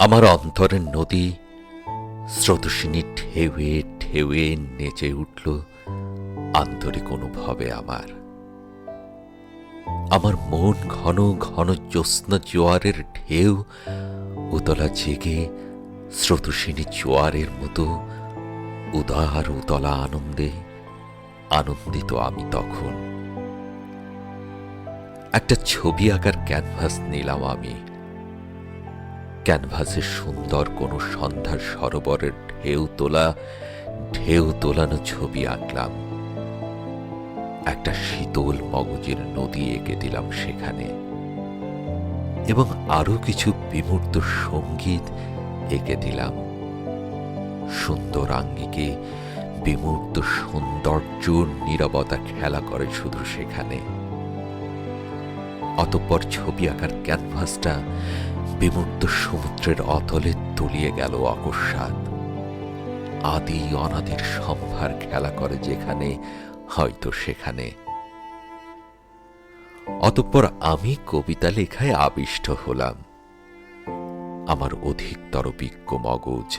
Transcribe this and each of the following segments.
আমার অন্তরের নদী স্রোতস্বিনী ঢেউয়ে ঢেউয়ে নেচে উঠল আন্তরিক অনুভবে। আমার মন ঘন ঘন জ্যোৎস্না জোয়ারের ঢেউ উতলা জেগে স্রোতস্বিনী জোয়ারের মতো উদার উতলা আনন্দে আনন্দিত। আমি তখন একটা ছবি আঁকার ক্যানভাস নিলাম। আমি ক্যানভাসে সুন্দর কোনো সন্ধ্যার সরোবরের ঢেউ তোলানো ছবি আঁকলাম। একটা শীতল মগজের নদী এঁকে দিলাম সেখানে, এবং আরো কিছু বিমূর্ত সঙ্গীত এঁকে দিলাম। সুন্দর আঙ্গিকে বিমূর্ত সৌন্দর্য নীরবতা খেলা করে শুধু সেখানে। অতঃপর ছবি আঁকার ক্যানভাসটা বিমূর্ত সমুদ্রের অতলে তলিয়ে গেল অকস্মাৎ। আদি অনাদির সম্ভার খেলা করে যেখানে, হয়তো সেখানে। অতঃপর আমি কবিতা লেখায় আবিষ্ট হলাম। আমার অধিকতর বিজ্ঞ মগজ,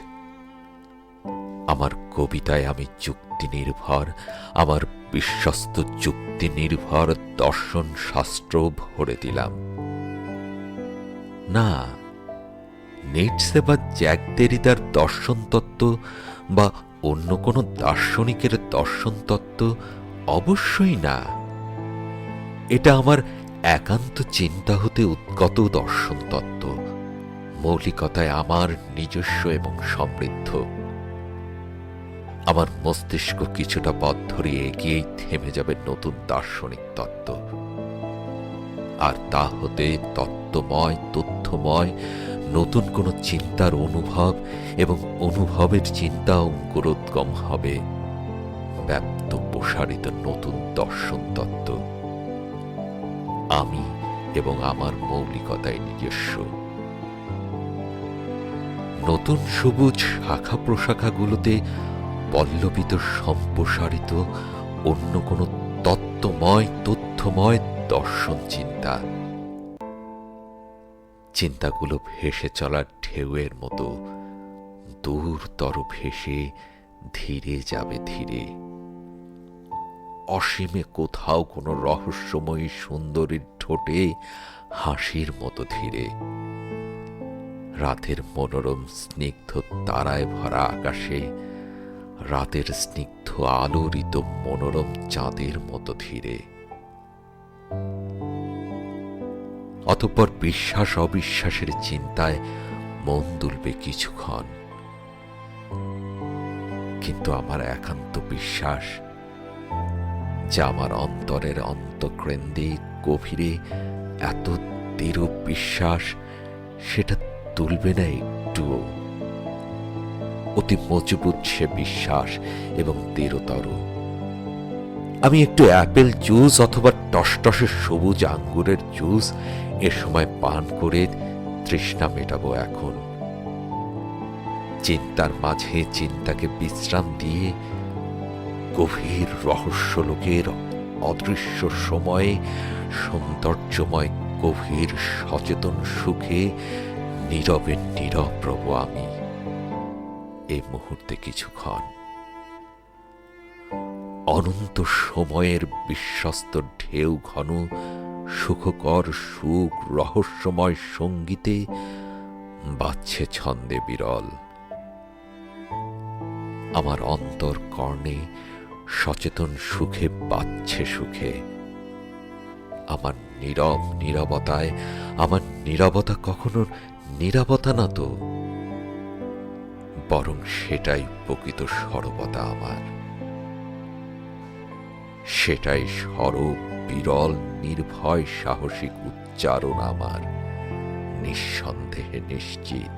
আমার কবিতায় আমি যুক্তি নির্ভর, আমার বিশ্বস্ত যুক্তি নির্ভর দর্শন শাস্ত্র ভরে দিলাম। না, নিটসে বা জ্যাক দেরিদার দর্শন তত্ত্ব বা অন্য কোনো দার্শনিকের দর্শন তত্ত্ব অবশ্যই না। এটা আমার একান্ত চিন্তা হতে উদ্গত দর্শন তত্ত্ব, মৌলিকতায় আমার নিজস্ব এবং সমৃদ্ধ। আমার মস্তিষ্ক কিছুটা পথ ধরে এগিয়েই থেমে যাবে নতুন দার্শনিক তত্ত্ব, আর তা হতে তত্ত্বময় তথ্যময় নতুন কোন চিন্তার অনুভব এবং অনুভবের চিন্তা অঙ্কুরোদ্গম হবে ব্যাপ্ত প্রসারিত নতুন দর্শন তত্ত্ব। আমি এবং আমার মৌলিকতায় নিজস্ব। নতুন সবুজ শাখা প্রশাখাগুলোতে পল্লবিত সম্প্রসারিত অন্য কোন তত্ত্বময় তথ্যময় দর্শন চিন্তা। চিন্তাগুলো ভেসে চলার ঢেউয়ের মতো দূরতর ভেসে ধীরে যাবে ধীরে। অসীমে কোথাও কোনো রহস্যময়ী সুন্দরীর ঠোঁটে হাসির মতো ধীরে। রাতের মনোরম স্নিগ্ধ তারায় ভরা আকাশে রাতের স্নিগ্ধ আলোরিত মনোরম চাঁদের মতো ধীরে। অতঃপর বিশ্বাস অবিশ্বাসের চিন্তায় মন দুলবে কিছুক্ষণ, কিন্তু আমার একান্ত বিশ্বাস যে আমার অন্তরের অন্তঃকেন্দ্রে গভীরে এত দৃঢ় বিশ্বাস, সেটা তুলবে না একটুও। অতি মজবুত সে বিশ্বাস এবং দৃঢ়তর। আমি একটু অ্যাপেল জুস অথবা টসটসে সবুজ আঙ্গুরের জুস এ সময় পান করে তৃষ্ণা মেটাবো এখন। চিন্তার মাঝে চিন্তাকে বিশ্রাম দিয়ে গভীর রহস্যলোকের অদৃশ্য সময়ে সৌন্দর্যময় গভীর সচেতন সুখে নীরবে নীরব প্রভু আমি এই মুহূর্তে কিছুক্ষণ। অনন্ত সময়ের বিশ্বস্ত ঢেউ ঘন সুখকর সুখ রহস্যময় সঙ্গীতে বাজছে ছন্দে বিরল। আমার অন্তর কর্ণে সচেতন সুখে বাজছে সুখে। আমার নীরব নীরবতায়, আমার নীরবতা কখনো নীরবতা না তো, বরং সেটাই প্রকৃত সরবতা আমার। সেটাই সরব বিরল নির্ভয় সাহসিক উচ্চারণ আমার, নিঃসন্দেহে নিশ্চিত।